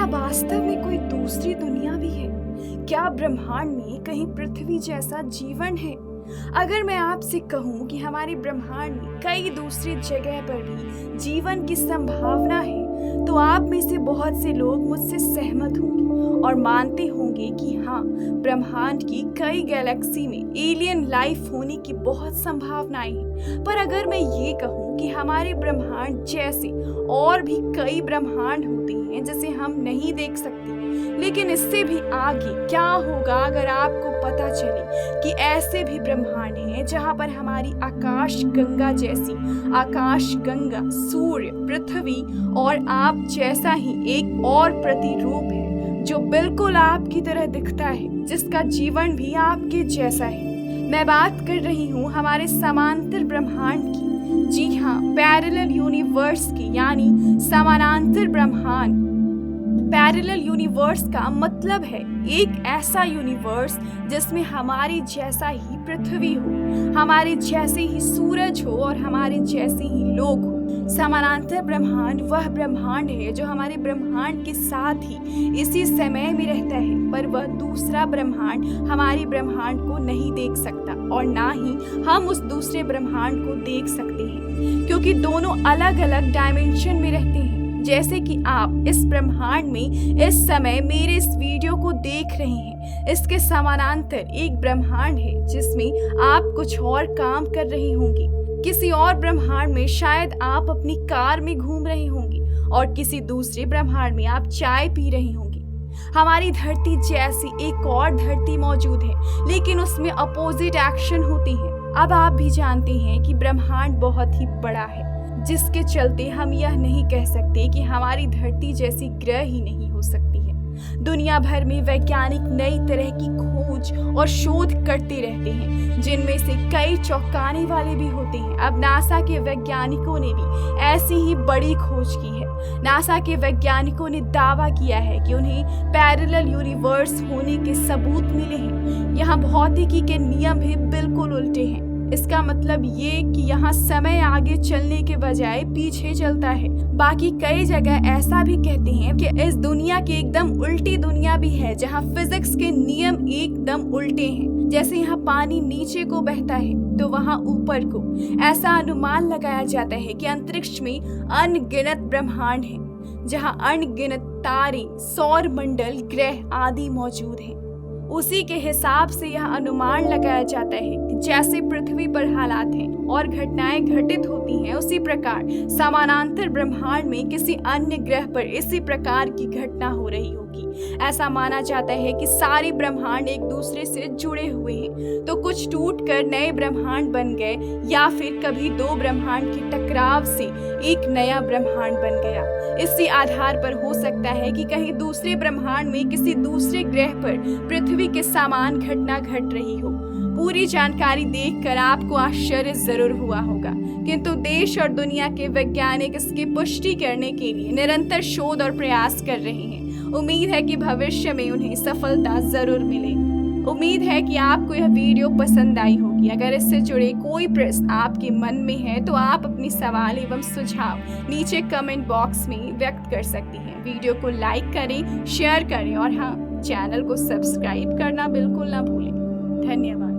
क्या वास्तव में कोई दूसरी दुनिया भी है? क्या ब्रह्मांड में कहीं पृथ्वी जैसा जीवन है? अगर मैं आपसे कहूँ कि हमारे ब्रह्मांड में कई दूसरी जगह पर भी जीवन की संभावना है, तो आप में से बहुत से लोग मुझसे सहमत होंगे और मानते होंगे कि हाँ, ब्रह्मांड की कई गैलेक्सी में एलियन लाइफ होने की बहुत संभावनाएं हैं। पर अगर मैं ये कहूँ कि हमारे ब्रह्मांड जैसे और भी कई ब्रह्मांड होते हैं जिसे हम नहीं देख सकते, लेकिन इससे भी आगे क्या होगा अगर आपको पता चले कि ऐसे भी ब्रह्मांड हैं जहाँ पर हमारी आकाश गंगा जैसी आकाश गंगा, सूर्य, पृथ्वी और आप जैसा ही एक और प्रतिरूप है जो बिल्कुल आपकी तरह दिखता है, जिसका जीवन भी आपके जैसा है। मैं बात कर रही हूँ हमारे समांतर ब्रह्मांड की। जी हाँ, पैरेलल यूनिवर्स की, यानी समानांतर ब्रह्मांड। पैरेलल यूनिवर्स का मतलब है एक ऐसा यूनिवर्स जिसमें हमारे जैसा ही पृथ्वी हो, हमारे जैसे ही सूरज हो और हमारे जैसे ही लोग हो। समानांतर ब्रह्मांड वह ब्रह्मांड है जो हमारे ब्रह्मांड के साथ ही इसी समय में रहता है, पर वह दूसरा ब्रह्मांड हमारे ब्रह्मांड को नहीं देख सकता और ना ही हम उस दूसरे ब्रह्मांड को देख सकते हैं, क्योंकि दोनों अलग अलग डायमेंशन में रहते हैं। जैसे कि आप इस ब्रह्मांड में इस समय मेरे इस वीडियो को देख रहे हैं, इसके समानांतर एक ब्रह्मांड है जिसमें आप कुछ और काम कर रही होंगी। किसी और ब्रह्मांड में शायद आप अपनी कार में घूम रही होंगी और किसी दूसरे ब्रह्मांड में आप चाय पी रही होंगी। हमारी धरती जैसी एक और धरती मौजूद है, लेकिन उसमें अपोजिट एक्शन होती है। अब आप भी जानते हैं कि ब्रह्मांड बहुत ही बड़ा है, जिसके चलते हम यह नहीं कह सकते कि हमारी धरती जैसी ग्रह ही नहीं हो सकती है। दुनिया भर में वैज्ञानिक नई तरह की खोज और शोध करते रहते हैं, जिनमें से कई चौंकाने वाले भी होते हैं। अब नासा के वैज्ञानिकों ने भी ऐसी ही बड़ी खोज की है। नासा के वैज्ञानिकों ने दावा किया है कि उन्हें पैरेलल यूनिवर्स होने के सबूत मिले हैं। यहाँ भौतिकी के नियम भी बिल्कुल उल्टे हैं। इसका मतलब ये कि यहाँ समय आगे चलने के बजाय पीछे चलता है। बाकी कई जगह ऐसा भी कहते हैं कि इस दुनिया की एकदम उल्टी दुनिया भी है, जहाँ फिजिक्स के नियम एकदम उल्टे हैं। जैसे यहाँ पानी नीचे को बहता है तो वहाँ ऊपर को। ऐसा अनुमान लगाया जाता है कि अंतरिक्ष में अनगिनत ब्रह्मांड हैं, जहाँ अनगिनत तारे, सौर मंडल, ग्रह आदि मौजूद हैं। उसी के हिसाब से यह अनुमान लगाया जाता है कि जैसे पृथ्वी पर हालात हैं और घटनाएं घटित होती हैं, उसी प्रकार समानांतर ब्रह्मांड में किसी अन्य ग्रह पर इसी प्रकार की घटना हो रही होगी। ऐसा माना जाता है कि सारे ब्रह्मांड एक दूसरे से जुड़े हुए हैं, तो कुछ टूटकर नए ब्रह्मांड बन गए, या फिर कभी दो ब्रह्मांड के टकराव से एक नया ब्रह्मांड बन गया। इसी आधार पर हो सकता है कि कहीं दूसरे ब्रह्मांड में किसी दूसरे ग्रह पर पृथ्वी के समान घटना घट रही हो। पूरी जानकारी देखकर आपको आश्चर्य जरूर हुआ होगा, किंतु देश और दुनिया के वैज्ञानिक इसकी पुष्टि करने के लिए निरंतर शोध और प्रयास कर रहे हैं। उम्मीद है कि भविष्य में उन्हें सफलता जरूर मिले। उम्मीद है कि आपको यह वीडियो पसंद आई होगी। अगर इससे जुड़े कोई प्रश्न आपके मन में है तो आप अपनी सवाल एवं सुझाव नीचे कमेंट बॉक्स में व्यक्त कर सकती हैं। वीडियो को लाइक करें, शेयर करें और हाँ, चैनल को सब्सक्राइब करना बिल्कुल ना भूलें। धन्यवाद।